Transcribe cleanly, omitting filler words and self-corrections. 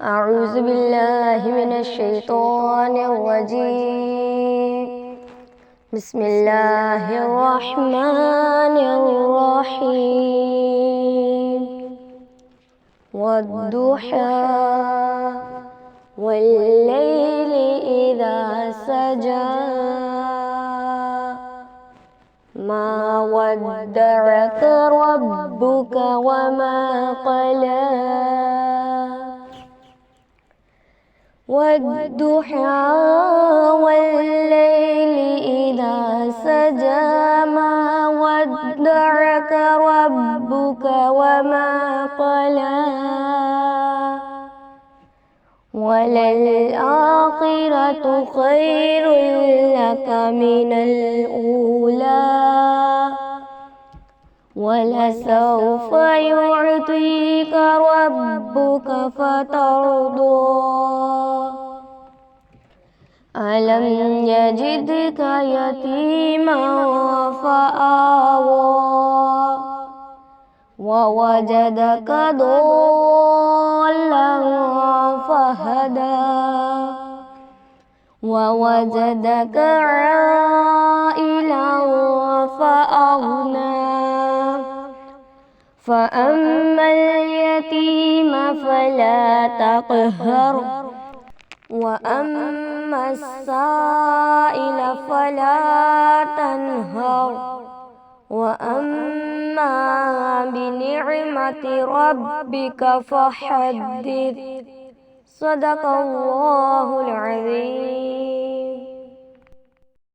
أعوذ بالله من الشيطان الرجيم. بسم الله الرحمن الرحيم. والضحى والليل إذا سجى ما ودعك ربك وما قلى والضحى والليل إذا سجى ما ودعك ربك وما قلى وللآخرة خير لك من الأولى ولسوف يعطيك ربك فترضى ألم يجدك يتيما فآوى ووجدك ضالا فهدى ووجدك عائلا فأغنى فأما اليتيم فلا تقهر وأما السائل فلا تنهر وأما بنعمة ربك فحدث. صدق الله العظيم.